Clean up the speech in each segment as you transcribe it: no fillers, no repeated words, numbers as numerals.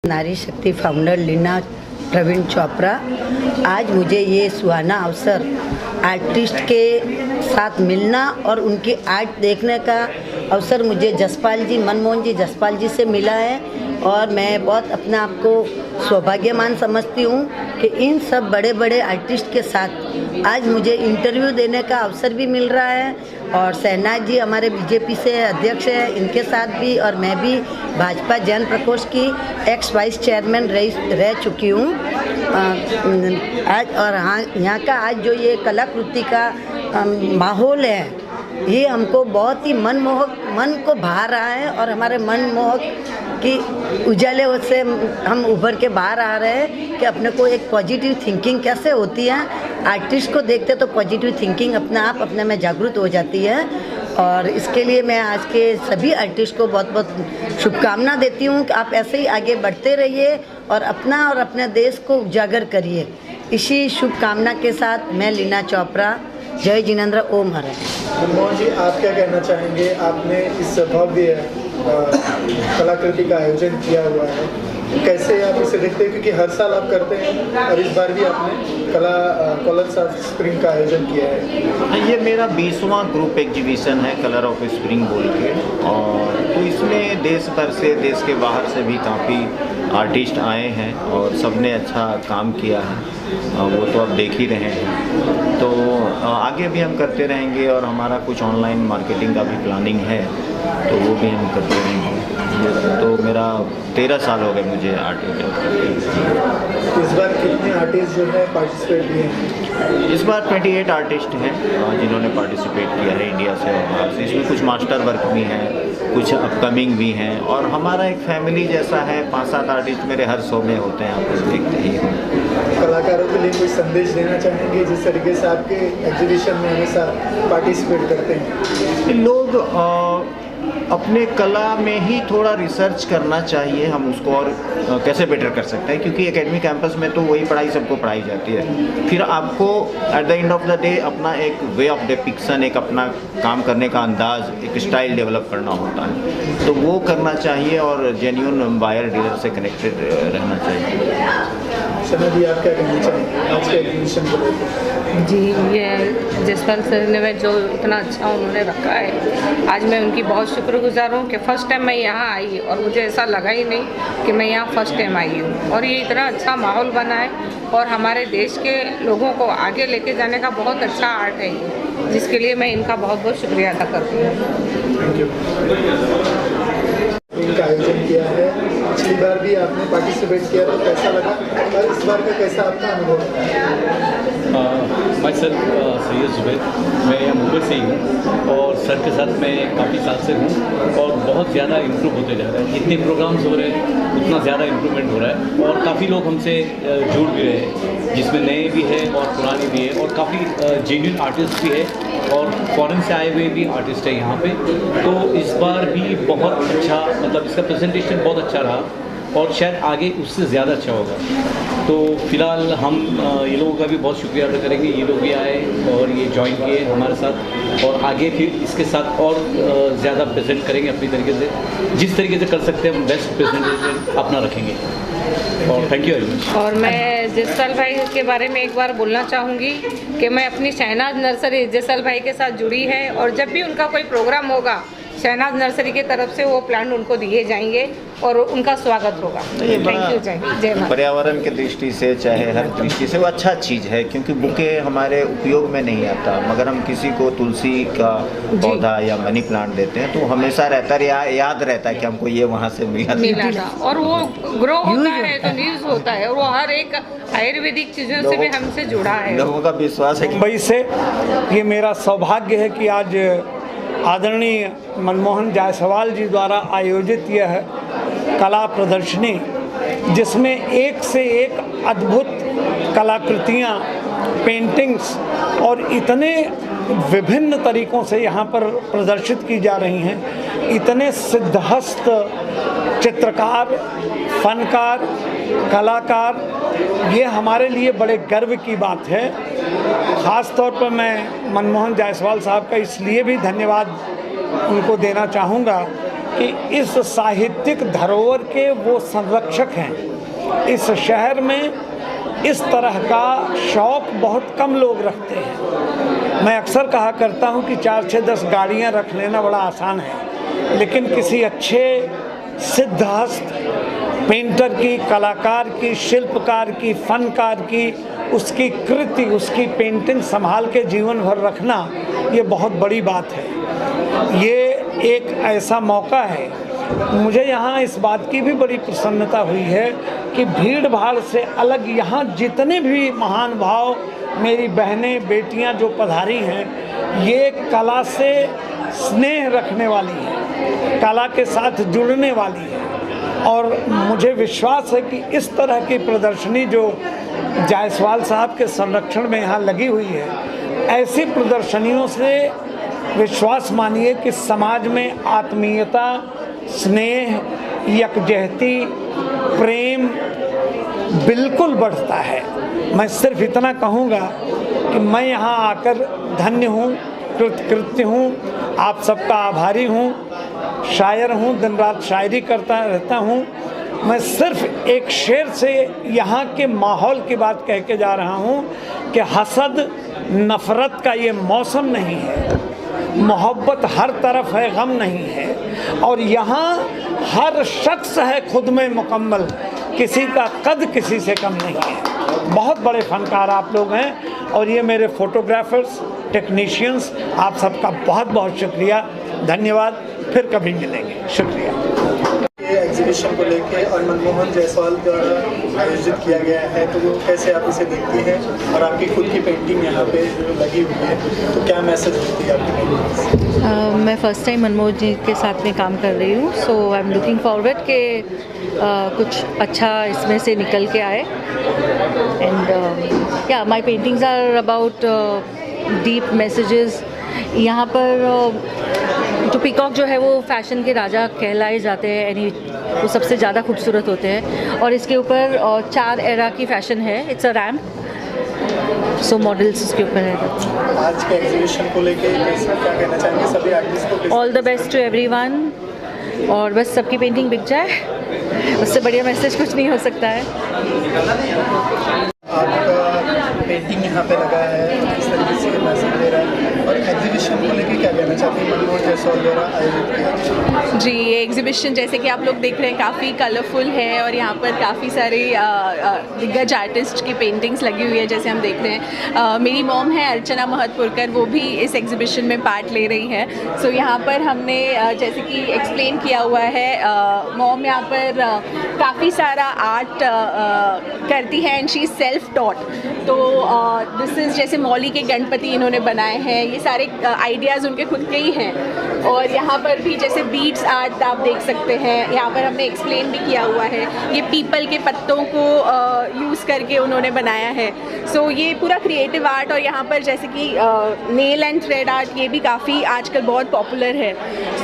नारी शक्ति फाउंडर लीना प्रवीण चोपड़ा। आज मुझे ये सुहाना अवसर आर्टिस्ट के साथ मिलना और उनकी आर्ट देखने का अवसर मुझे जसपाल जी, मनमोहन जी जसपाल जी से मिला है और मैं बहुत अपने आप को सौभाग्यमान समझती हूँ कि इन सब बड़े बड़े आर्टिस्ट के साथ आज मुझे इंटरव्यू देने का अवसर भी मिल रहा है। और शहनाज जी हमारे बीजेपी से अध्यक्ष हैं, इनके साथ भी, और मैं भी भाजपा जन प्रकोष्ठ की एक्स वाइस चेयरमैन रह चुकी हूँ आज। और हाँ, यहाँ का आज जो ये कलाकृति का माहौल है ये हमको बहुत ही मन को भा रहा है और हमारे मनमोहक की उजाले से हम उभर के बाहर आ रहे हैं कि अपने को एक पॉजिटिव थिंकिंग कैसे होती है। आर्टिस्ट को देखते तो पॉजिटिव थिंकिंग अपने में जागृत हो जाती है। और इसके लिए मैं आज के सभी आर्टिस्ट को बहुत बहुत शुभकामना देती हूँ कि आप ऐसे ही आगे बढ़ते रहिए और अपना और अपने देश को उजागर करिए। इसी शुभकामना के साथ मैं लीना चोपड़ा, जय जिनेंद्र, ओम हर। मनमोहन जी, आप क्या कहना चाहेंगे? आपने इस भव्य कलाकृति का आयोजन किया हुआ है, कैसे आप इसे देखते हैं? क्योंकि हर साल आप करते हैं और इस बार भी आपने कलर्स ऑफ स्प्रिंग का आयोजन किया है। ये मेरा 20वां ग्रुप एग्जीबिशन है कलर ऑफ स्प्रिंग बोल के, और तो इसमें देश भर से, देश के बाहर से भी काफ़ी आर्टिस्ट आए हैं और सबने अच्छा काम किया है। वो तो अब देख ही रहे हैं। तो आगे भी हम करते रहेंगे और हमारा कुछ ऑनलाइन मार्केटिंग का भी प्लानिंग है, तो वो भी हम करते रहेंगे। तो मेरा 13 साल हो गए मुझे आर्टिस्ट करते। इस बार कितने आर्टिस्ट जो है पार्टिसिपेट किए हैं? इस बार 28 आर्टिस्ट हैं जिन्होंने पार्टिसिपेट किया है इंडिया से और बाहर से। इसमें कुछ मास्टर वर्क भी हैं, कुछ अपकमिंग भी हैं, और हमारा एक फैमिली जैसा है। 5-7 आर्टिस्ट मेरे हर शो में होते हैं, आप लोग देखते ही हो। कलाकारों के लिए कोई संदेश देना चाहेंगे जिस तरीके से आपके एग्जीबिशन में हमेशा पार्टिसिपेट करते हैं? लोग अपने कला में ही थोड़ा रिसर्च करना चाहिए, हम उसको और कैसे बेटर कर सकते हैं, क्योंकि एकेडमी कैंपस में तो वही पढ़ाई सबको पढ़ाई जाती है। फिर आपको at the end of the day अपना एक वे ऑफ डिपिक्शन, एक अपना काम करने का अंदाज, एक स्टाइल डेवलप करना होता है, तो वो करना चाहिए और जेन्युइन बायर डीलर से कनेक्टेड रहना चाहिए। शना जी, आप क्या कहना चाहेंगे आज के एग्जीबिशन को लेकर? जी, ये जसपाल सर ने जो इतना अच्छा उन्होंने रखा है, आज मैं उनकी बहुत शुक्रगुजार हूँ कि फ़र्स्ट टाइम मैं यहाँ आई और मुझे ऐसा लगा ही नहीं कि मैं यहाँ फ़र्स्ट टाइम आई हूँ। और ये इतना अच्छा माहौल बना है और हमारे देश के लोगों को आगे लेके जाने का बहुत अच्छा आर्ट है ये, जिसके लिए मैं इनका बहुत बहुत शुक्रिया अदा करती हूँ। इनका आयोजन किया है, पिछली बार भी आपने पार्टिसिपेट किया, तो कैसा लगा और इस बार का कैसा आपका अनुभव? मैं सर सैयद जुबैर, मैं यहाँ मुंबई से ही हूँ और सर के साथ मैं काफ़ी साल से हूँ और बहुत ज़्यादा इम्प्रूव होते जा रहा है। जितने प्रोग्राम्स हो रहे हैं उतना ज़्यादा इम्प्रूवमेंट हो रहा है और काफ़ी लोग हमसे जुड़ भी रहे हैं, जिसमें नए भी हैं और पुराने भी हैं और काफ़ी जेन्युइन आर्टिस्ट भी है और फॉरेन से आए हुए भी आर्टिस्ट हैं यहाँ पे। तो इस बार भी बहुत अच्छा, मतलब इसका प्रेजेंटेशन बहुत अच्छा रहा और शायद आगे उससे ज़्यादा अच्छा होगा। तो फिलहाल हम ये लोगों का भी बहुत शुक्रिया अदा करेंगे, ये लोग भी आए और ये ज्वाइन किए हमारे साथ, और आगे फिर इसके साथ और ज़्यादा प्रेजेंट करेंगे अपनी तरीके से, जिस तरीके से कर सकते हैं हम बेस्ट प्रेजेंटेशन अपना रखेंगे। और थैंक यू वेरी मच। और मैं जसपाल भाई के बारे में एक बार बोलना चाहूँगी कि मैं अपनी शहनाज नर्सरी जसपाल भाई के साथ जुड़ी है और जब भी उनका कोई प्रोग्राम होगा शहनाज नर्सरी की तरफ से वो प्लांट उनको दिए जाएंगे और उनका स्वागत होगा। थैंक यू, जय माता। पर्यावरण की दृष्टि से, चाहे हर दृष्टि से वो अच्छा चीज़ है, क्योंकि बुके हमारे उपयोग में नहीं आता, मगर हम किसी को तुलसी का पौधा या मनी प्लांट देते हैं तो हमेशा रहता है, याद रहता है कि हमको ये वहाँ से मिला था और वो ग्रो होता है तो न्यूज़ होता है और वो हर एक आयुर्वेदिक चीज़ों से भी हमसे जुड़ा है। लोगों का विश्वास है। मुंबई से ये मेरा सौभाग्य है कि आज आदरणीय मनमोहन जायसवाल जी द्वारा आयोजित यह कला प्रदर्शनी, जिसमें एक से एक अद्भुत कलाकृतियाँ, पेंटिंग्स और इतने विभिन्न तरीक़ों से यहाँ पर प्रदर्शित की जा रही हैं, इतने सिद्धहस्त चित्रकार, फनकार, कलाकार, ये हमारे लिए बड़े गर्व की बात है। ख़ास तौर पर मैं मनमोहन जायसवाल साहब का इसलिए भी धन्यवाद उनको देना चाहूँगा कि इस साहित्यिक धरोहर के वो संरक्षक हैं। इस शहर में इस तरह का शौक़ बहुत कम लोग रखते हैं। मैं अक्सर कहा करता हूँ कि 4, 6, 10 गाड़ियाँ रख लेना बड़ा आसान है, लेकिन किसी अच्छे सिद्धहस्त पेंटर की, कलाकार की, शिल्पकार की, फनकार की उसकी कृति, उसकी पेंटिंग संभाल के जीवन भर रखना, ये बहुत बड़ी बात है। ये एक ऐसा मौका है। मुझे यहाँ इस बात की भी बड़ी प्रसन्नता हुई है कि भीड़ भाड़ से अलग यहाँ जितने भी महान भाव, मेरी बहनें, बेटियाँ जो पधारी हैं, ये कला से स्नेह रखने वाली हैं, कला के साथ जुड़ने वाली हैं। और मुझे विश्वास है कि इस तरह की प्रदर्शनी जो जायसवाल साहब के संरक्षण में यहाँ लगी हुई है, ऐसी प्रदर्शनियों से विश्वास मानिए कि समाज में आत्मीयता, स्नेह, यकजहती, प्रेम बिल्कुल बढ़ता है। मैं सिर्फ इतना कहूँगा कि मैं यहाँ आकर धन्य हूँ, कृतकृत्य हूँ, आप सबका आभारी हूँ, शायर हूँ, दिन रात शायरी करता रहता हूँ। मैं सिर्फ एक शेर से यहाँ के माहौल की बात कह के जा रहा हूँ कि हसद नफ़रत का ये मौसम नहीं है, मोहब्बत हर तरफ है, गम नहीं है, और यहाँ हर शख्स है खुद में मुकम्मल, किसी का कद किसी से कम नहीं है। बहुत बड़े फनकार आप लोग हैं, और ये मेरे फोटोग्राफर्स, टेक्नीशियंस, आप सबका बहुत बहुत शुक्रिया, धन्यवाद। फिर कभी मिलेंगे, शुक्रिया। ये एग्जीबिशन को लेके और मनमोहन जायसवाल द्वारा आयोजित किया गया है, तो वो कैसे आप इसे देखती हैं, और आपकी खुद की पेंटिंग यहाँ पे लगी हुई है, तो क्या मैसेज देती है आपकी? मैं फ़र्स्ट टाइम मनमोहन जी के साथ में काम कर रही हूँ, सो आई एम लुकिंग फॉरवर्ड कि कुछ अच्छा इसमें से निकल के आए। एंड या my paintings are about deep messages. यहाँ पर जो पीकॉक जो है वो फैशन के राजा कहलाए जाते हैं, यानी वो सबसे ज़्यादा खूबसूरत होते हैं, और इसके ऊपर 4 एरा की फैशन है। It's a ramp, so models इसके ऊपर है। आज के एग्जीबिशन को लेके क्या कहना चाहेंगे सभी आर्टिस्ट को? All the best to everyone, और बस सबकी पेंटिंग बिक जाए, उससे बढ़िया मैसेज कुछ नहीं हो सकता है। आपका पेंटिंग यहाँ पे लगा है, इस तरीके से मैसेज दे रहा है, और एग्जीबिशन को लेके क्या कहना चाहते हैं मनमोहन जायसवाल द्वारा आयोजित किया? जी, ये एग्जीबिशन जैसे कि आप लोग देख रहे हैं काफ़ी कलरफुल है, और यहाँ पर काफ़ी सारे दिग्गज आर्टिस्ट की पेंटिंग्स लगी हुई है, जैसे हम देख रहे हैं। मेरी मॉम है अर्चना महतपुरकर, वो भी इस एग्जीबिशन में पार्ट ले रही है। सो यहाँ पर हमने जैसे कि एक्सप्लेन किया हुआ है, मॉम यहाँ पर काफ़ी सारा आर्ट करती है, and she is self taught. तो दिस इज़ जैसे मौली के गणपति इन्होंने बनाए हैं, ये सारे आइडियाज़ उनके खुद के ही हैं। और यहाँ पर भी जैसे बीड्स आर्ट आप देख सकते हैं, यहाँ पर हमने एक्सप्लेन भी किया हुआ है, ये पीपल के पत्तों को यूज़ करके उन्होंने बनाया है। सो ये पूरा क्रिएटिव आर्ट, और यहाँ पर जैसे कि नेल एंड थ्रेड आर्ट, ये भी काफ़ी आजकल बहुत पॉपुलर है।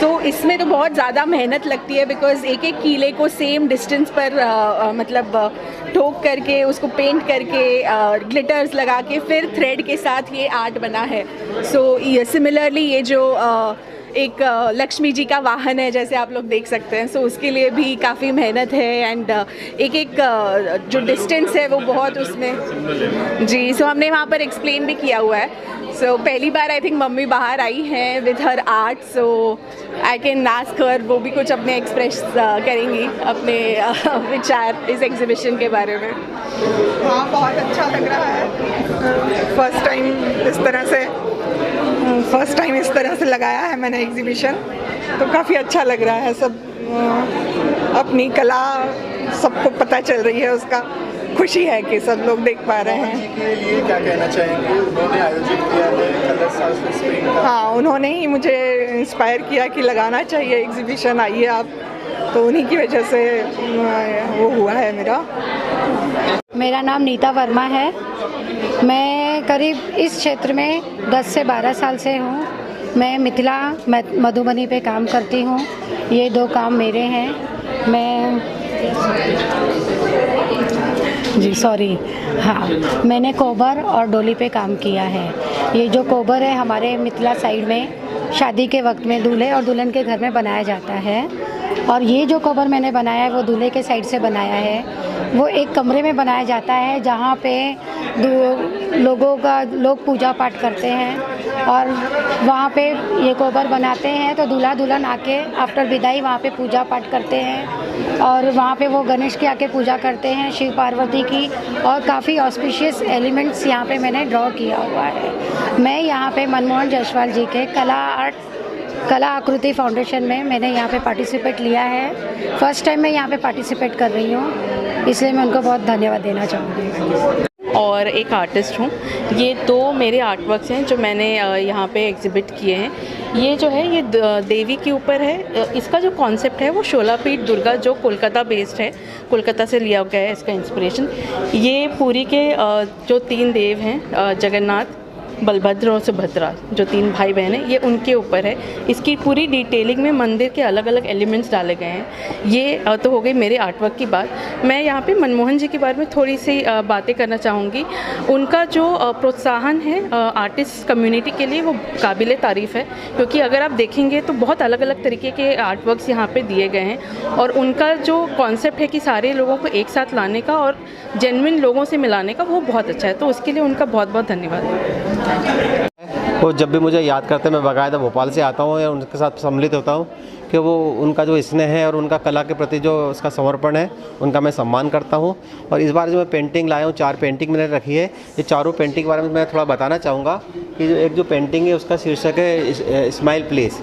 सो इसमें तो बहुत ज़्यादा मेहनत लगती है, बिकॉज एक एक कीले को सेम डिस्टेंस पर मतलब ठोक करके, उसको पेंट करके, ग्लिटर्स लगा के, फिर थ्रेड के साथ ये आर्ट बना है। सो सिमिलरली ये जो एक लक्ष्मी जी का वाहन है, जैसे आप लोग देख सकते हैं, सो उसके लिए भी काफ़ी मेहनत है, एंड एक एक जो डिस्टेंस है वो बहुत उसमें जी। सो हमने वहाँ पर एक्सप्लेन भी किया हुआ है। सो पहली बार आई थिंक मम्मी बाहर आई हैं with her art, so I can ask her, वो भी कुछ अपने एक्सप्रेस करेंगी अपने विचार इस एग्जीबिशन के बारे में। हाँ, बहुत अच्छा लग रहा है। फर्स्ट टाइम इस तरह से लगाया है मैंने एग्जीबिशन, तो काफ़ी अच्छा लग रहा है। सब अपनी कला सबको पता चल रही है, उसका खुशी है कि सब लोग देख पा रहे हैं। के लिए क्या कहना चाहेंगे? उन्होंने आयोजित किया है कलर्स ऑफ स्प्रिंग का। हाँ, उन्होंने ही मुझे इंस्पायर किया कि लगाना चाहिए एग्जीबिशन, आइए आप, तो उन्हीं की वजह से वो हुआ है मेरा नाम नीता वर्मा है। मैं करीब इस क्षेत्र में 10 से 12 साल से हूँ। मैं मिथिला मधुबनी पे काम करती हूँ। ये 2 काम मेरे हैं। मैंने कोबर और डोली पे काम किया है। ये जो कोबर है हमारे मिथिला साइड में शादी के वक्त में दूल्हे और दुल्हन के घर में बनाया जाता है। और ये जो कवर मैंने बनाया है वो दूल्हे के साइड से बनाया है। वो एक कमरे में बनाया जाता है जहाँ पे लोग पूजा पाठ करते हैं और वहाँ पे ये कवर बनाते हैं। तो दूल्हा दुल्हन आके आफ्टर विदाई वहाँ पे पूजा पाठ करते हैं और वहाँ पे वो गणेश की आके पूजा करते हैं, शिव पार्वती की, और काफ़ी ऑस्पिशियस एलिमेंट्स यहाँ पे मैंने ड्रॉ किया हुआ है। मैं यहाँ पे मनमोहन जायसवाल जी के कला आकृति फाउंडेशन में मैंने यहाँ पे पार्टिसिपेट लिया है। फर्स्ट टाइम मैं यहाँ पे पार्टिसिपेट कर रही हूँ, इसलिए मैं उनको बहुत धन्यवाद देना चाहूँगी। और एक आर्टिस्ट हूँ। ये 2 मेरे आर्ट वर्क्स हैं जो मैंने यहाँ पे एग्जिबिट किए हैं। ये जो है ये देवी के ऊपर है। इसका जो कॉन्सेप्ट है वो शोलापीठ दुर्गा, जो कोलकाता बेस्ड है, कोलकाता से लिया गया है इसका इंस्पिरेशन। ये पुरी के जो 3 देव हैं, जगन्नाथ, बलभद्र और सुभद्रा, जो 3 भाई बहन हैं, ये उनके ऊपर है। इसकी पूरी डिटेलिंग में मंदिर के अलग अलग एलिमेंट्स डाले गए हैं। ये तो हो गई मेरे आर्टवर्क की बात। मैं यहाँ पे मनमोहन जी के बारे में थोड़ी सी बातें करना चाहूँगी। उनका जो प्रोत्साहन है आर्टिस्ट कम्युनिटी के लिए वो काबिल तारीफ़ है, क्योंकि अगर आप देखेंगे तो बहुत अलग अलग तरीके के आर्टवर्क्स यहाँ पे दिए गए हैं और उनका जो कॉन्सेप्ट है कि सारे लोगों को एक साथ लाने का और जेन्युइन लोगों से मिलाने का, वो बहुत अच्छा है। तो उसके लिए उनका बहुत बहुत धन्यवाद। वो जब भी मुझे याद करते हैं, मैं बाकायदा भोपाल से आता हूँ या उनके साथ सम्मिलित होता हूँ कि वो उनका जो स्नेह है और उनका कला के प्रति जो उसका समर्पण है, उनका मैं सम्मान करता हूँ। और इस बार जो मैं पेंटिंग लाया हूँ, 4 पेंटिंग मैंने रखी है। ये चारों पेंटिंग के बारे में मैं थोड़ा बताना चाहूँगा कि जो पेंटिंग है उसका शीर्षक है स्माइल प्लीज़।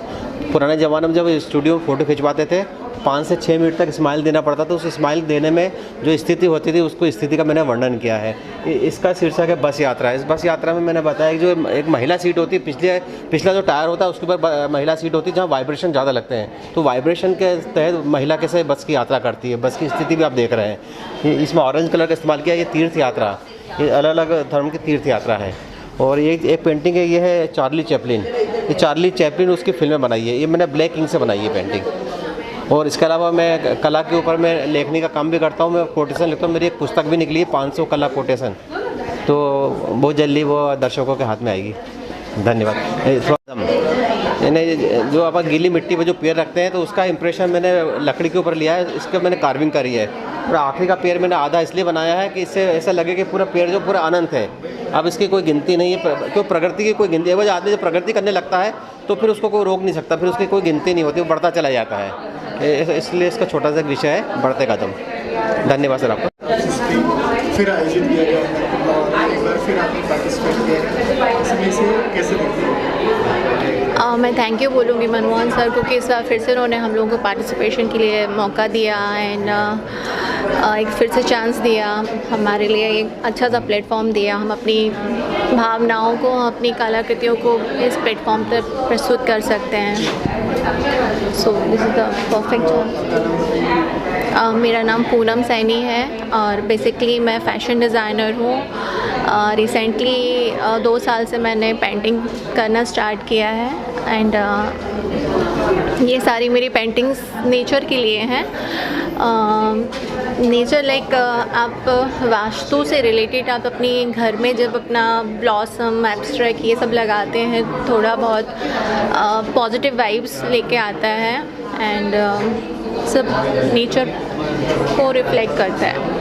पुराने ज़माने में जब स्टूडियो में फ़ोटो खिंचवाते थे 5 से 6 मिनट तक स्माइल देना पड़ता था। उस स्माइल देने में जो स्थिति होती थी, उसको स्थिति का मैंने वर्णन किया है। इसका शीर्षक है बस यात्रा। इस बस यात्रा में मैंने बताया कि जो एक महिला सीट होती है, पिछला जो टायर होता है उसके ऊपर महिला सीट होती है जहाँ वाइब्रेशन ज़्यादा लगते हैं। तो वाइब्रेशन के तहत महिला कैसे बस की यात्रा करती है, बस की स्थिति भी आप देख रहे हैं। इसमें ऑरेंज कलर का इस्तेमाल किया। ये तीर्थ यात्रा, ये अलग अलग धर्म की तीर्थ यात्रा है। और ये एक पेंटिंग है, ये है चार्ली चैपलिन। ये चार्ली चैपलिन उसकी फिल्में बनाई है। ये मैंने ब्लैक इंक से बनाई है पेंटिंग। और इसके अलावा मैं कला के ऊपर मैं लेखनी का काम भी करता हूँ। मैं कोटेशन लिखता हूँ। मेरी एक पुस्तक भी निकली है, 500 कला कोटेशन। तो बहुत जल्दी वो दर्शकों के हाथ में आएगी। धन्यवाद। जो आप गीली मिट्टी पर जो पैर रखते हैं तो उसका इंप्रेशन मैंने लकड़ी के ऊपर लिया है। इसके मैंने कार्विंग करी है। और आखिरी का पैर मैंने आधा इसलिए बनाया है कि इससे ऐसा लगे कि पूरा पैर जो पूरा अनंत है। अब इसकी कोई गिनती नहीं है, क्यों प्रकृति की कोई गिनती है। वो आदमी जब प्रगति करने लगता है तो फिर उसको कोई रोक नहीं सकता, फिर उसकी कोई गिनती नहीं होती, वो बढ़ता चला जाता है। इसलिए इसका छोटा सा विषय है बढ़ते कदम। धन्यवाद सर आपका। फिर आयोजित किया गया और एक बार फिर आपने पार्टिसिपेट किया, इसमें से कैसे देखते हैं? मैं थैंक यू बोलूँगी मनमोहन सर को कि इस बार फिर से उन्होंने हम लोगों को पार्टिसिपेशन के लिए मौका दिया एंड एक फिर से चांस दिया। हमारे लिए एक अच्छा सा प्लेटफॉर्म दिया। हम अपनी भावनाओं को, अपनी कलाकृतियों को इस प्लेटफॉर्म पर प्रस्तुत कर सकते हैं। So this is the perfect chance. मेरा नाम पूनम सैनी है और बेसिकली मैं फ़ैशन डिज़ाइनर हूँ। रिसेंटली 2 साल से मैंने पेंटिंग करना स्टार्ट किया है एंड ये सारी मेरी पेंटिंग्स नेचर के लिए हैं। नेचर लाइक आप वास्तु से रिलेटेड आप अपनी घर में जब अपना ब्लॉसम, एब्स्ट्रैक्ट ये सब लगाते हैं, थोड़ा बहुत पॉजिटिव वाइब्स लेके आता है एंड सब नेचर को रिफ्लेक्ट करता है।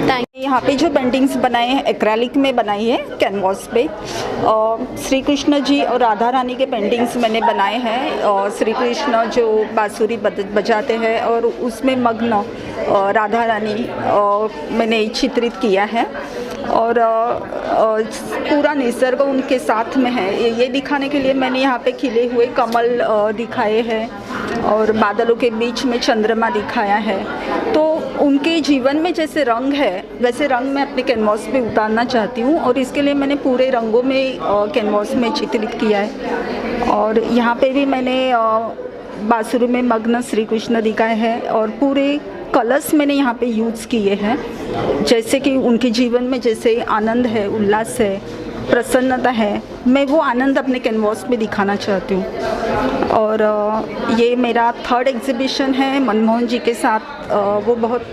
Thank you. यहाँ पे जो पेंटिंग्स बनाए हैं एक्रेलिक में बनाई है कैनवास पे। और श्री कृष्ण जी और राधा रानी के पेंटिंग्स मैंने बनाए हैं। और श्री कृष्ण जो बांसुरी बजाते हैं और उसमें मग्न राधा रानी मैंने चित्रित किया है। और पूरा निसर्ग उनके साथ में है, ये दिखाने के लिए मैंने यहाँ पे खिले हुए कमल दिखाए हैं और बादलों के बीच में चंद्रमा दिखाया है। तो उनके जीवन में जैसे रंग है वैसे रंग मैं अपने कैनवास पे उतारना चाहती हूँ और इसके लिए मैंने पूरे रंगों में कैनवास में चित्रित किया है। और यहाँ पे भी मैंने बांसुरी में मग्न श्री कृष्ण दिखाए हैं और पूरे कलर्स मैंने यहाँ पे यूज़ किए हैं, जैसे कि उनके जीवन में जैसे आनंद है, उल्लास है, प्रसन्नता है, मैं वो आनंद अपने कैनवास में दिखाना चाहती हूँ। और ये मेरा 3rd एग्जीबिशन है मनमोहन जी के साथ। वो बहुत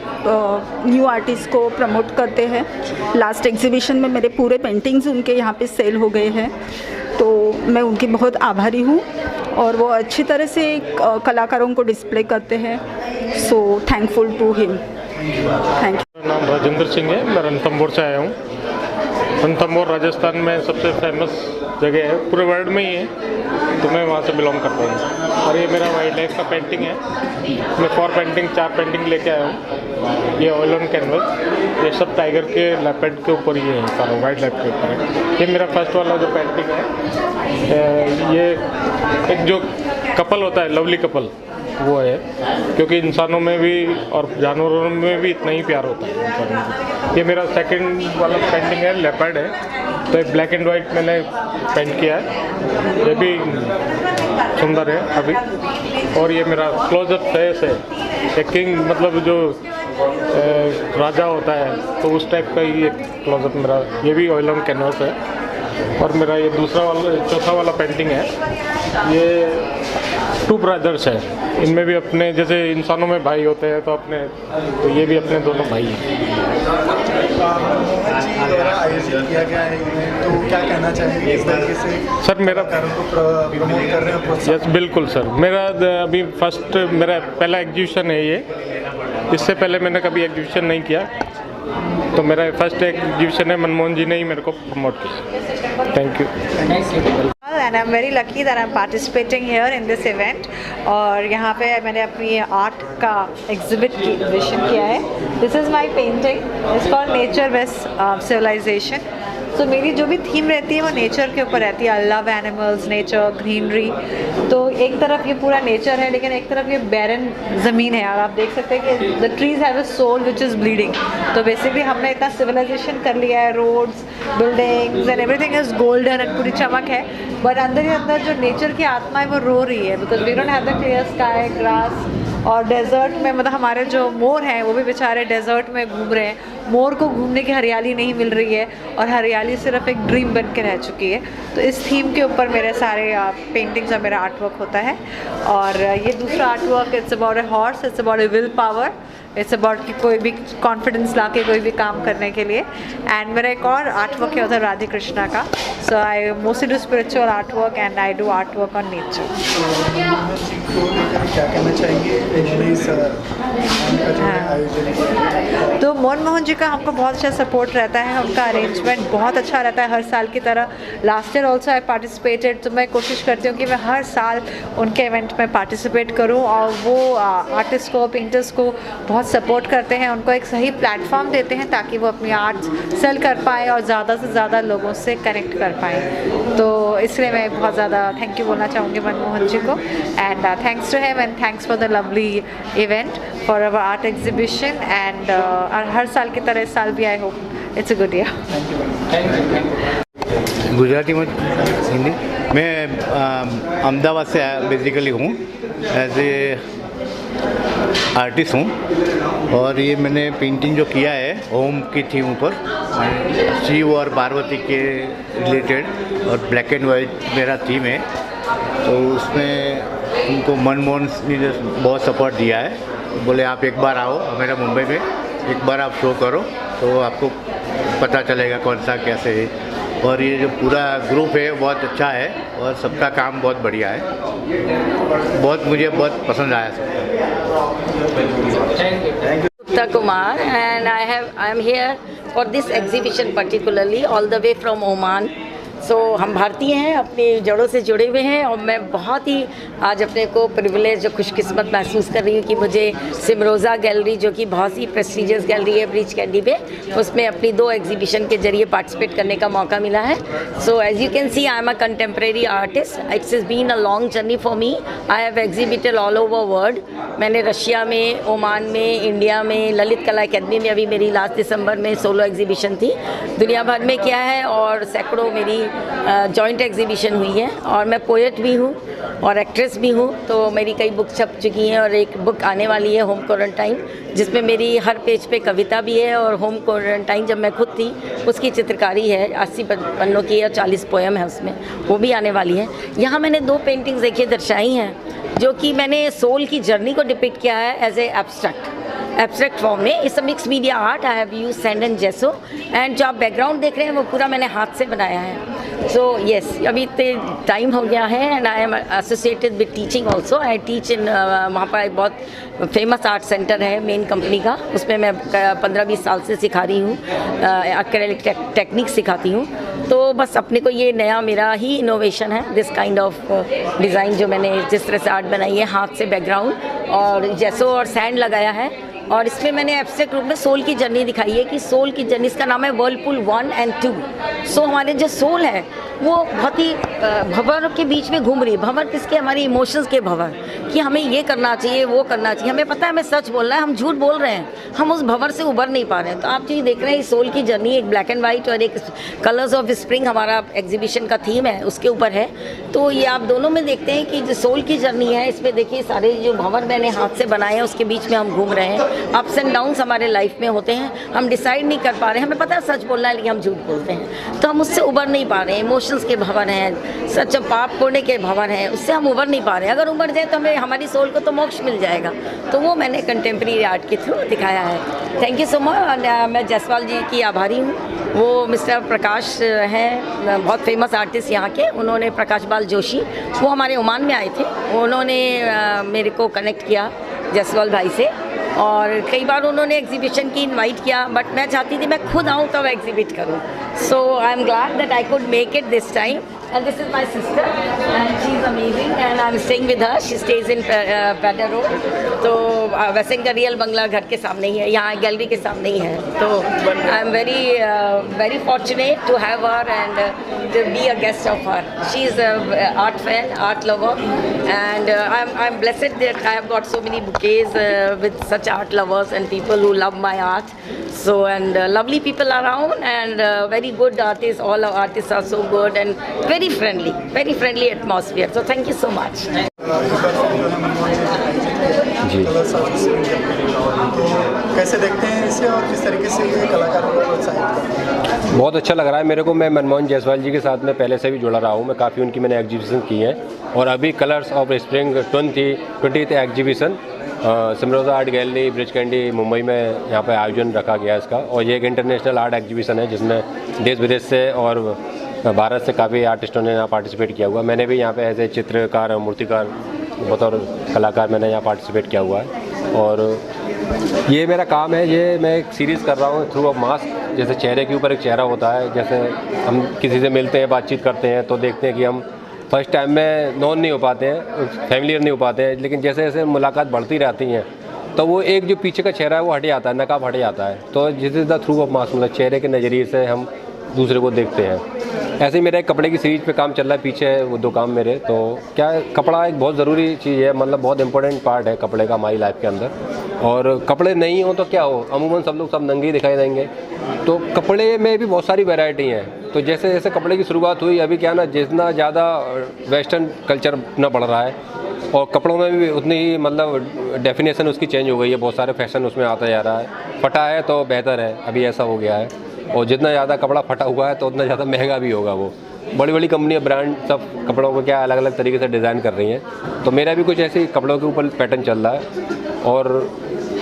न्यू आर्टिस्ट को प्रमोट करते हैं। लास्ट एग्जीबिशन में मेरे पूरे पेंटिंग्स उनके यहाँ पे सेल हो गए हैं। तो मैं उनकी बहुत आभारी हूँ और वो अच्छी तरह से कलाकारों को डिस्प्ले करते हैं। So thankful to him. Thank you. मेरा नाम राजेंद्र सिंह है, मैं रणथंभौर से आया हूँ। रणथंभौर राजस्थान में सबसे फेमस जगह है, पूरे वर्ल्ड में ही है, तो मैं वहाँ से बिलोंग करता हूँ। और ये मेरा वाइल्ड लाइफ का पेंटिंग है। मैं 4 पेंटिंग लेके आया हूँ। ये ऑयल ऑन कैनवस, ये सब टाइगर के लेपर्ड के ऊपर ही है, सारा वाइल्ड लाइफ के ऊपर है। ये मेरा फर्स्ट वाला जो पेंटिंग है, ये एक जो कपल होता है, लवली कपल, वो है, क्योंकि इंसानों में भी और जानवरों में भी इतना ही प्यार होता है इंसानों को। ये मेरा सेकंड वाला पेंटिंग है, लेपर्ड है, तो एक ब्लैक एंड वाइट मैंने पेंट किया है, ये भी सुंदर है अभी। और ये मेरा क्लोजअप फेस है, एक किंग, मतलब जो राजा होता है, तो उस टाइप का ही एक क्लोजअप मेरा, ये भी ऑयल ऑन कैनवस है। और मेरा ये चौथा वाला पेंटिंग है, ये 2 ब्रदर्स है, इनमें भी अपने जैसे इंसानों में भाई होते हैं, तो अपने, तो ये भी अपने दोनों भाई हैं। आयोजित किया गया है, तो क्या कहना चाहेंगे इस तरीके से? सर मेरा प्रमोट कर रहे हैं। यस बिल्कुल सर, मेरा अभी मेरा पहला एग्जीबिशन है ये। इससे पहले मैंने कभी एग्जीबिशन नहीं किया, तो मेरा फर्स्ट एग्जीबिशन है, मनमोहन जी ने ही मेरे को प्रमोट किया। Thank you. And I'm very lucky that I'm participating here in this event। और यहाँ पे मैंने अपनी आर्ट का एग्जिबिशन किया है। This is my painting, it's called Nature Based Civilization। तो मेरी जो भी थीम रहती है वो नेचर के ऊपर रहती है। I love animals, nature, greenery. तो एक तरफ ये पूरा नेचर है, लेकिन एक तरफ ये बैरन ज़मीन है, और आप देख सकते हैं कि the trees have a soul which is bleeding. तो बेसिकली हमने इतना सिविलाइजेशन कर लिया है, roads, buildings and everything is golden and पूरी चमक है, बट अंदर ही अंदर जो नेचर की आत्मा है वो रो रही है, because we don't have the clear sky, grass. और डेजर्ट में मतलब हमारे जो मोर हैं वो भी बेचारे डेजर्ट में घूम रहे हैं। मोर को घूमने की हरियाली नहीं मिल रही है, और हरियाली सिर्फ एक ड्रीम बन के रह चुकी है। तो इस थीम के ऊपर मेरे सारे पेंटिंग्स और मेरा आर्ट वर्क होता है। और ये दूसरा art work, it's about a horse, it's about A will power, it's about कि कोई भी कॉन्फिडेंस ला के कोई भी काम करने के लिए। एंड मेरा एक और आर्ट वर्क है उधर राधे कृष्णा का। So I mostly do spiritual art work and I do art work on nature. क्या कहना चाहेंगे इस तो मनमोहन जी का हमको बहुत अच्छा सपोर्ट रहता है, उनका अरेंजमेंट बहुत अच्छा रहता है हर साल की तरह। Last year also I participated, तो मैं कोशिश करती हूँ कि मैं हर साल उनके इवेंट में पार्टिसिपेट करूँ। और वो आर्टिस्ट को, पेंटर्स को बहुत सपोर्ट करते हैं, उनको एक सही प्लेटफॉर्म देते हैं ताकि वो अपनी आर्ट सेल कर पाएँ और ज़्यादा से ज़्यादा लोगों से कनेक्ट कर पाएँ। तो इसलिए मैं बहुत ज़्यादा थैंक यू बोलना चाहूँगी मनमोहन जी को। And thanks to him and thanks for the lovely event, for our art exhibition. And हर साल की तरह इस साल भी I hope it's a good year. Gujarati में हिंदी। मैं अहमदाबाद से बेसिकली हूँ, एज ए आर्टिस्ट हूँ। और ये मैंने पेंटिंग जो किया है ओम की थीम पर, शिव और पार्वती के रिलेटेड, और ब्लैक एंड वाइट मेरा थीम है। तो उसमें उनको मनमोहन ने बहुत सपोर्ट दिया है। बोले आप एक बार आओ मेरा मुंबई में, एक बार आप शो करो तो आपको पता चलेगा कौन सा कैसे है। और ये जो पूरा ग्रुप है बहुत अच्छा है और सबका काम बहुत बढ़िया है, मुझे बहुत पसंद आया सबका। Gupta Kumar, and I am here for this exhibition particularly all the way from Oman। हम भारतीय हैं, अपनी जड़ों से जुड़े हुए हैं, और मैं बहुत ही आज अपने को प्रिविलेज और खुशकिस्मत महसूस कर रही हूँ कि मुझे सिमरोज़ा गैलरी, जो कि बहुत ही प्रेस्टीजियस गैलरी है ब्रिज कैंडी पे, उसमें अपनी 2 एग्जीबिशन के जरिए पार्टिसिपेट करने का मौका मिला है। So as you can see I am a contemporary artist. It's is been a long journey for me. I have exhibited all over world. मैंने रशिया में, ओमान में, इंडिया में, ललित कला अकेडमी में अभी मेरी लास्ट दिसंबर में सोलो एग्जीबिशन थी, दुनिया भर में किया है, और सैकड़ों मेरी जॉइंट एग्जीबिशन हुई है। और मैं पोएट भी हूँ और एक्ट्रेस भी हूँ, तो मेरी कई बुक छप चुकी हैं, और एक बुक आने वाली है होम क्वारंटाइन, जिसमें मेरी हर पेज पे कविता भी है, और होम क्वारंटाइन जब मैं खुद थी उसकी चित्रकारी है, 80 पन्नों की, और 40 पोएम है उसमें, वो भी आने वाली है। यहाँ मैंने 2 पेंटिंग्स देखिए दर्शाई हैं, जो कि मैंने सोल की जर्नी को डिपिक्ट किया है एज ए एब्स्ट्रैक्ट फॉर्म में। It's a mix media art. I have use sand and जेसो, and जो आप बैकग्राउंड देख रहे हैं वो पूरा मैंने हाथ से बनाया है। सो येस, अभी टाइम हो गया है and I am associated with teaching also. I teach in वहाँ पर एक बहुत फेमस आर्ट सेंटर है मेन कंपनी का, उसमें मैं 15-20 साल से सिखा रही हूँ, एक्रेलिक टेक्निक सिखाती हूँ। तो बस अपने को ये नया मेरा ही इनोवेशन है, दिस काइंड ऑफ डिज़ाइन जो मैंने जिस तरह से आर्ट बनाई है, हाथ से बैकग्राउंड और जेसो और सैंड लगाया है। और इसमें मैंने एब्स्ट्रैक्ट रूप में सोल की जर्नी दिखाई है कि सोल की जर्नी, इसका नाम है वर्लपूल 1 और 2। सो हमारे जो सोल है वो बहुत ही भंवर के बीच में घूम रही है। भंवर किसके? हमारे इमोशंस के भंवर, कि हमें ये करना चाहिए, वो करना चाहिए, हमें पता है हमें सच बोलना है, हम झूठ बोल रहे हैं, हम उस भंवर से उबर नहीं पा रहे हैं। तो आप चीज़ देख रहे हैं सोल की जर्नी, एक ब्लैक एंड वाइट और एक कलर्स ऑफ स्प्रिंग हमारा एग्जीबिशन का थीम है, उसके ऊपर है। तो ये आप दोनों में देखते हैं कि जो सोल की जर्नी है, इसमें देखिए सारे जो भंवर मैंने हाथ से बनाए हैं उसके बीच में हम घूम रहे हैं। अप्स एंड डाउन्स हमारे लाइफ में होते हैं, हम डिसाइड नहीं कर पा रहे हैं, हमें पता है सच बोलना है लेकिन हम झूठ बोलते हैं, तो हम उससे उबर नहीं पा रहे हैं। इमोशंस के भंवर हैं, सच पाप पुण्य के भंवर हैं, उससे हम उबर नहीं पा रहे हैं। अगर उबर जाए तो हमें हमारी सोल को तो मोक्ष मिल जाएगा। तो वो मैंने कंटेम्प्रेरी आर्ट के थ्रू दिखाया है। Thank you so much. मैं जायसवाल जी की आभारी हूँ। वो मिस्टर प्रकाश हैं, बहुत फेमस आर्टिस्ट यहाँ के, उन्होंने प्रकाश बाल जोशी, वो हमारे ओमान में आए थे, उन्होंने मेरे को कनेक्ट किया जायसवाल भाई से और कई बार उन्होंने एग्जीबिशन की इनवाइट किया, बट मैं चाहती थी मैं खुद आऊँ तब एग्जिबिट करूँ। So I am glad that I could make it this time. And this is my sister and she is amazing and I'm staying with her. She stays in Pedder Road. तो वैसे इनका real बंगला घर के सामने ही है, यहाँ gallery के सामने ही है। तो I am very fortunate to have her and to be a guest of her. She is an art fan, art lover, and I'm blessed that I have got so many bouquets with such art lovers and people who love my art. So and lovely people around and very good artists. All our artists are so good and very friendly atmosphere. So thank you so much. जी, कैसे देखते हैं इसे और किस तरीके से ये कलाकारों को प्रोत्साहित करते हैं? बहुत अच्छा लग रहा है मेरे को। मैं मनमोहन जायसवाल जी के साथ में पहले से भी जुड़ा रहा हूँ, मैं काफ़ी उनकी मैंने एग्जीबिशन की हैं और अभी colours of spring 20th exhibition Simrosa art gallery Breach Candy Mumbai में यहाँ पर आयोजन रखा गया है इसका। और ये एक इंटरनेशनल आर्ट एग्जीबिशन है जिसमें देश विदेश से और भारत से काफ़ी आर्टिस्टों ने यहाँ पार्टिसिपेट किया हुआ। मैंने भी यहाँ पे एज ए चित्रकार मूर्तिकार बतौर कलाकार मैंने यहाँ पार्टिसिपेट किया हुआ है। और ये मेरा काम है, ये मैं एक सीरीज़ कर रहा हूँ थ्रू ऑफ मास्क। जैसे चेहरे के ऊपर एक चेहरा होता है, जैसे हम किसी से मिलते हैं, बातचीत करते हैं तो देखते हैं कि हम फर्स्ट टाइम में नॉन नहीं हो पाते हैं, फैमिलियर नहीं हो पाते हैं, लेकिन जैसे जैसे मुलाकात बढ़ती रहती हैं तो वो एक जो पीछे का चेहरा है वो हट जाता है, नकाब हट जाता है। तो जिस is the through of mask, मतलब चेहरे के नज़रिए से हम दूसरे को देखते हैं। ऐसे ही मेरा एक कपड़े की सीरीज पे काम चल रहा है, पीछे है वो 2 काम मेरे। तो क्या कपड़ा एक बहुत ज़रूरी चीज़ है, मतलब बहुत इंपॉर्टेंट पार्ट है कपड़े का हमारी लाइफ के अंदर। और कपड़े नहीं हो तो क्या हो, अमूमन सब लोग सब नंगे ही दिखाई देंगे। तो कपड़े में भी बहुत सारी वैरायटी हैं। तो जैसे जैसे कपड़े की शुरुआत हुई, अभी क्या ना जितना ज़्यादा वेस्टर्न कल्चर ना बढ़ रहा है और कपड़ों में भी उतनी ही मतलब डेफिनेशन उसकी चेंज हो गई है, बहुत सारे फैशन उसमें आता जा रहा है। फटा है तो बेहतर है, अभी ऐसा हो गया है। और जितना ज़्यादा कपड़ा फटा हुआ है तो उतना ज़्यादा महंगा भी होगा। वो बड़ी बड़ी कंपनियाँ, ब्रांड सब कपड़ों को क्या अलग अलग तरीके से डिज़ाइन कर रही हैं। तो मेरा भी कुछ ऐसे कपड़ों के ऊपर पैटर्न चल रहा है और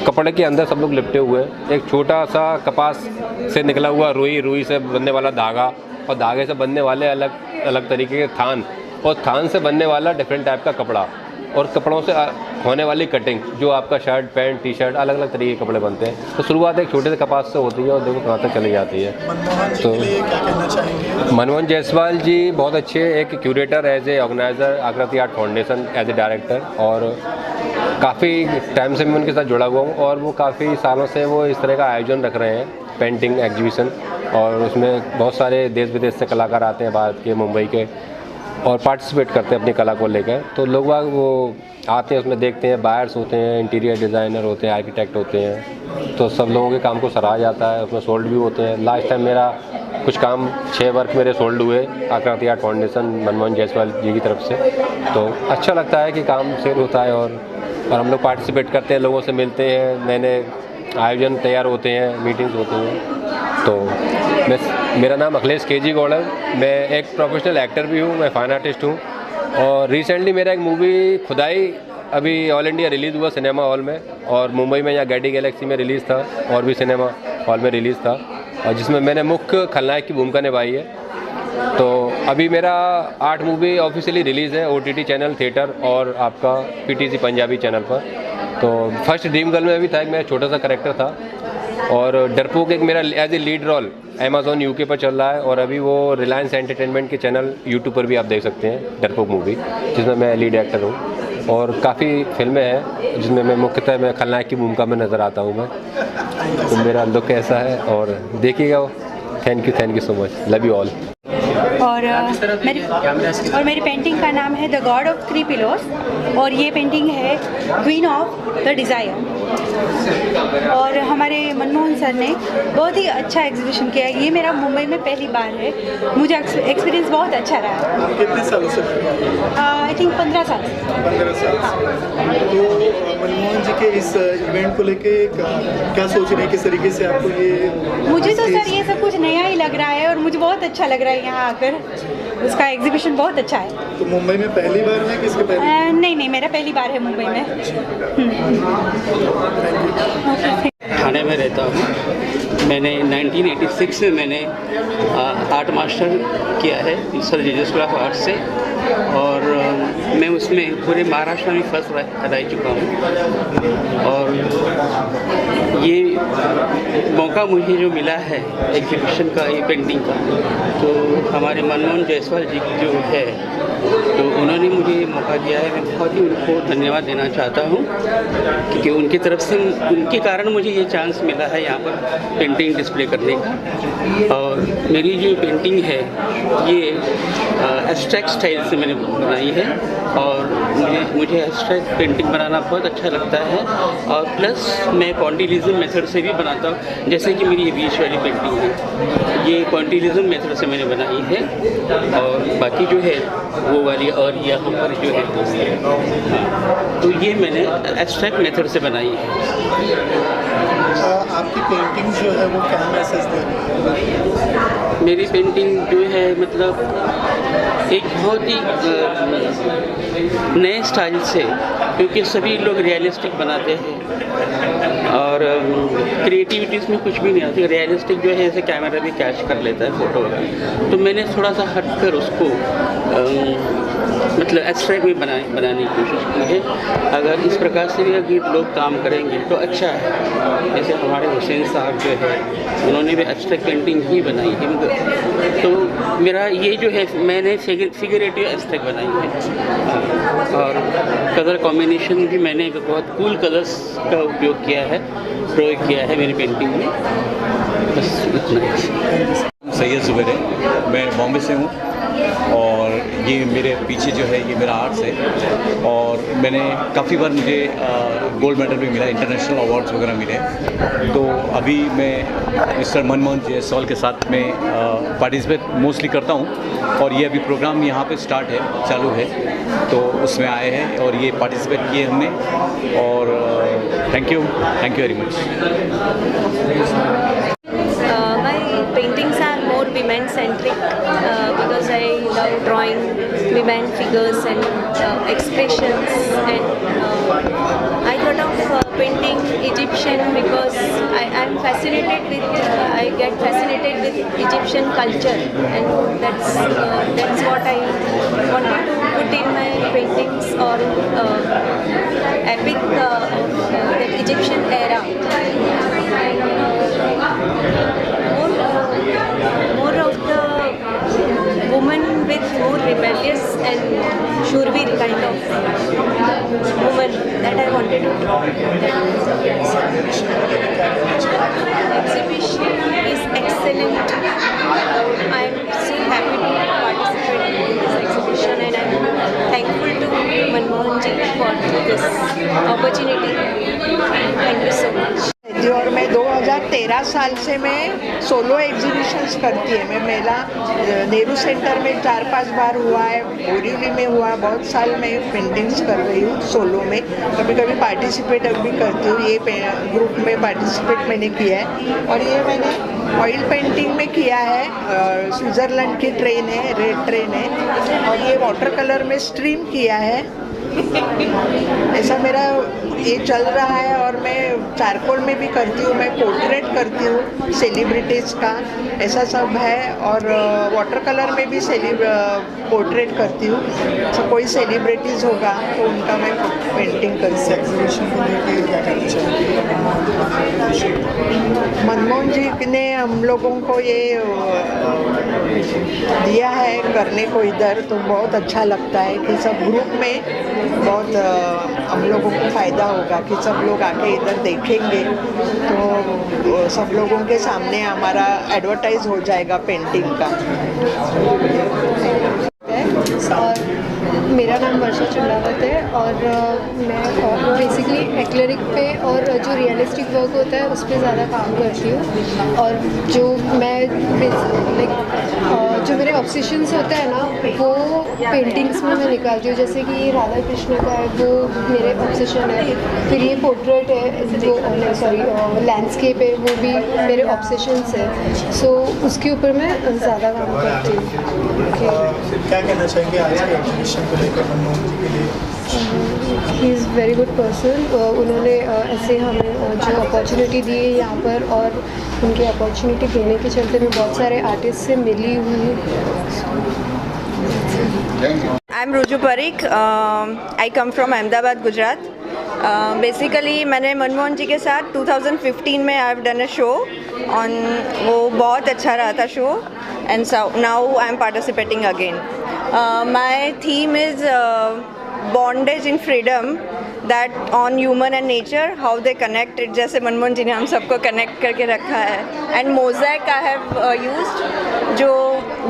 कपड़े के अंदर सब लोग लिपटे हुए हैं। एक छोटा सा कपास से निकला हुआ रुई से बनने वाला धागा और धागे से बनने वाले अलग अलग तरीके के थान और थान से बनने वाला डिफरेंट टाइप का कपड़ा और कपड़ों से होने वाली कटिंग, जो आपका शर्ट पैंट टी शर्ट अलग अलग तरीके के कपड़े बनते हैं। तो शुरुआत एक छोटे से कपास से होती है और देखो कहाँ तक चली जाती है। तो मनमोहन जायसवाल जी बहुत अच्छे एक curator, as a organizer Akriti art foundation, as a director. और काफ़ी टाइम से मैं उनके साथ जुड़ा हुआ हूँ और वो काफ़ी सालों से वो इस तरह का आयोजन रख रहे हैं, पेंटिंग एग्जीबिशन। और उसमें बहुत सारे देश विदेश से कलाकार आते हैं, भारत के, मुंबई के, और पार्टिसिपेट करते हैं अपनी कला को लेकर। तो लोग वो आते हैं, उसमें देखते हैं, बायर्स होते हैं, इंटीरियर डिज़ाइनर होते हैं, आर्किटेक्ट होते हैं। तो सब लोगों के काम को सराहा जाता है, उसमें सोल्ड भी होते हैं। लास्ट टाइम मेरा कुछ काम 6 वर्क मेरे सोल्ड हुए आकृति आर्ट फाउंडेशन मनमोहन जायसवाल जी की तरफ से। तो अच्छा लगता है कि काम सेल होता है और हम लोग पार्टिसिपेट करते हैं, लोगों से मिलते हैं, नए नए आयोजन तैयार होते हैं, मीटिंग्स होती हैं। तो मेरा नाम अखिलेश केजी गौड़ है, मैं एक प्रोफेशनल एक्टर भी हूँ, मैं फाइन आर्टिस्ट हूँ। और रिसेंटली मेरा एक मूवी खुदाई अभी ऑल इंडिया रिलीज़ हुआ सिनेमा हॉल में, और मुंबई में यहाँ गैडी गैलेक्सी में रिलीज़ था और भी सिनेमा हॉल में रिलीज़ था, और जिसमें मैंने मुख्य खलनायक की भूमिका निभाई है। तो अभी मेरा आर्ट मूवी ऑफिशियली रिलीज़ है OTT चैनल, थिएटर और आपका PTC पंजाबी चैनल पर। तो फर्स्ट ड्रीम गर्ल में भी था, एक मेरा छोटा सा कैरेक्टर था, और डरपोक एक मेरा as a lead role Amazon UK पर चल रहा है, और अभी वो रिलायंस एंटरटेनमेंट के चैनल YouTube पर भी आप देख सकते हैं डरपोक मूवी, जिसमें मैं लीड एक्टर हूँ। और काफ़ी फिल्में हैं जिसमें मैं मुख्यतः मैं खलनायक की भूमिका में नज़र आता हूँ मैं। तो मेरा लुक ऐसा है, और देखिएगा। Thank you so much, love you all. और मेरी पेंटिंग का नाम है द गॉड ऑफ 3 पिलोस, और ये पेंटिंग है क्वीन ऑफ द डिज़ायर। और हमारे मनमोहन सर ने बहुत ही अच्छा एग्जीबिशन किया है। ये मेरा मुंबई में पहली बार है, मुझे एक्सपीरियंस बहुत अच्छा रहा। कितने सालों से? आई थिंक 15 साल। 15 साल। तो मनमोहन जी के इस इवेंट को लेके क्या सोच रहे हैं, किस तरीके से आपको ये? मुझे तो सर ये सब कुछ नया ही लग रहा है, और मुझे बहुत अच्छा लग रहा है यहाँ आकर। उसका एग्जीबिशन बहुत अच्छा है। तो मुंबई में पहली बार है, किसके पहले? नहीं, मेरा पहली बार है मुंबई में। ठाणे में रहता हूँ। मैंने 1986 में मैंने आर्ट मास्टर किया है sir Jesus school of art से, और मैं उसमें पूरे महाराष्ट्र में फर्स्ट रह चुका हूँ। और ये मौका मुझे जो मिला है एग्जीबिशन का, ये पेंटिंग का, तो हमारे मनमोहन जायसवाल जी जो है, तो उन्होंने मुझे मौका दिया है। मैं बहुत ही उनको धन्यवाद देना चाहता हूँ, क्योंकि उनकी तरफ से, उनके कारण मुझे ये चांस मिला है यहाँ पर पेंटिंग डिस्प्ले करने का। और मेरी जो पेंटिंग है ये एब्स्ट्रैक्ट स्टाइल से मैंने बनाई है, और मुझे एब्स्ट्रैक्ट पेंटिंग बनाना बहुत अच्छा लगता है। और प्लस मैं क्वांटिलिज्म मेथड से भी बनाता हूँ, जैसे कि मेरी ये बीच वाली पेंटिंग है, ये क्वांटिलिज्म मेथड से मैंने बनाई है। और बाकी जो है वो वाली, और यहाँ पर जो है तो ये मैंने एब्स्ट्रैक्ट मेथड से बनाई है। आपकी पेंटिंग जो है वो क्या मैसेज दे रही है? मेरी पेंटिंग जो है मतलब एक बहुत ही नए स्टाइल से, क्योंकि सभी लोग रियलिस्टिक बनाते हैं और क्रिएटिविटीज़ में कुछ भी नहीं आती। रियलिस्टिक जो है ऐसे कैमरा भी कैच कर लेता है फ़ोटो, तो मैंने थोड़ा सा हटकर उसको मतलब एब्स्ट्रैक्ट में बनाने की कोशिश की है। अगर इस प्रकार से भी अगर लोग काम करेंगे तो अच्छा है। जैसे हमारे हुसैन साहब जो है, उन्होंने भी एब्स्ट्रैक्ट पेंटिंग ही बनाई है। तो मेरा ये जो है, मैंने फिगरेटिव एब्स्ट्रैक्ट बनाई है, और कलर कॉम्बिनेशन भी मैंने बहुत कूल कलर्स का उपयोग किया है, प्रयोग किया है मेरी पेंटिंग में। बस इतना। सैयद ज़ुबैर है, मैं बॉम्बे से हूँ, और ये मेरे पीछे जो है ये मेरा आर्ट्स है, और मैंने काफ़ी बार मुझे गोल्ड मेडल भी मिला, इंटरनेशनल अवार्ड्स वगैरह मिले। तो अभी मैं मिस्टर मनमोहन जायसवाल के साथ में पार्टिसिपेट मोस्टली करता हूँ, और ये अभी प्रोग्राम यहाँ पे स्टार्ट है, चालू है, तो उसमें आए हैं और ये पार्टिसिपेट किए हमने। और thank you very much. Paintings are more women centric because I love drawing women figures and expressions, and I thought of painting Egyptian because I am fascinated with I get fascinated with Egyptian culture, and that's what I wanted to put in my paintings, or epic that Egyptian era. More of the woman with more rebellious and shurveer kind of woman that I wanted to draw. Exhibition is excellent. I am so happy to participate in this exhibition, and I am thankful to Manmohan ji for this opportunity. Thank you so much. और मैं 2013 साल से मैं solo exhibitions करती है। मैं मेला Nehru centre में 4-5 बार हुआ है, बोरीवली में हुआ, बहुत साल मैं पेंटिंग्स कर रही हूँ सोलो में। कभी कभी पार्टिसिपेट भी करती हूँ, ये ग्रुप में पार्टिसिपेट मैंने किया है। और ये मैंने ऑयल पेंटिंग में किया है, स्विट्ज़रलैंड की ट्रेन है, रेड ट्रेन है, और ये वाटर कलर में स्ट्रीम किया है, ऐसा मेरा ये चल रहा है और मैं चारकोल में भी करती हूँ, मैं पोर्ट्रेट करती हूँ सेलिब्रिटीज़ का, ऐसा सब है। और वाटर कलर में भी पोर्ट्रेट करती हूँ। तो कोई सेलिब्रिटीज़ होगा तो उनका मैं पेंटिंग करती हूँ। मनमोहन जी ने हम लोगों को ये दिया है करने को इधर, तो बहुत अच्छा लगता है कि सब ग्रुप में बहुत हम लोगों को फ़ायदा होगा कि सब लोग आके इधर देखेंगे तो सब लोगों के सामने हमारा एडवर्टाइज हो जाएगा पेंटिंग का। और मेरा नाम वर्षा चुंडावत है और मैं बेसिकली एक्रेलिक पे और जो रियलिस्टिक वर्क होता है उस पर ज़्यादा काम करती हूँ। और जो मैं जो मेरे ऑब्सेशंस होते हैं ना वो पेंटिंग्स में मैं निकालती हूँ। जैसे कि ये राधा कृष्ण का है वो मेरे ऑब्सेशन है, फिर ये पोर्ट्रेट है वो सॉरी लैंडस्केप है वो भी मेरे ऑब्सेशंस है। सो उसके ऊपर मैं ज़्यादा काम करती हूँ। क्या कहना चाहेंगे आज के एग्जीबिशन को लेकर मनमोहन जी के लिए? He is very good person. उन्होंने ऐसे हमें जो अपॉर्चुनिटी दी है यहाँ पर और उनकी अपॉर्चुनिटी देने के चलते मैं बहुत सारे आर्टिस्ट से मिली हुई हूँ। I am Ruju Parikh, I come from Ahmedabad Gujarat. Basically मैंने मनमोहन जी के साथ 2015 में I have done a show on, वो बहुत अच्छा रहा था show and now I am participating again. My theme is bondage in freedom that on human and nature, how they connected. जैसे मनमोहन जी ने हम सबको कनेक्ट करके रखा है। And mosaic I have used जो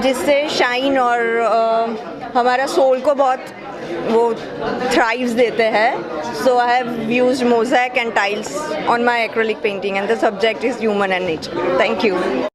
जिससे शाइन और हमारा सोल को बहुत वो थ्राइव्स देते हैं। So I have used mosaic and tiles on my acrylic painting and the subject is human and nature. Thank you.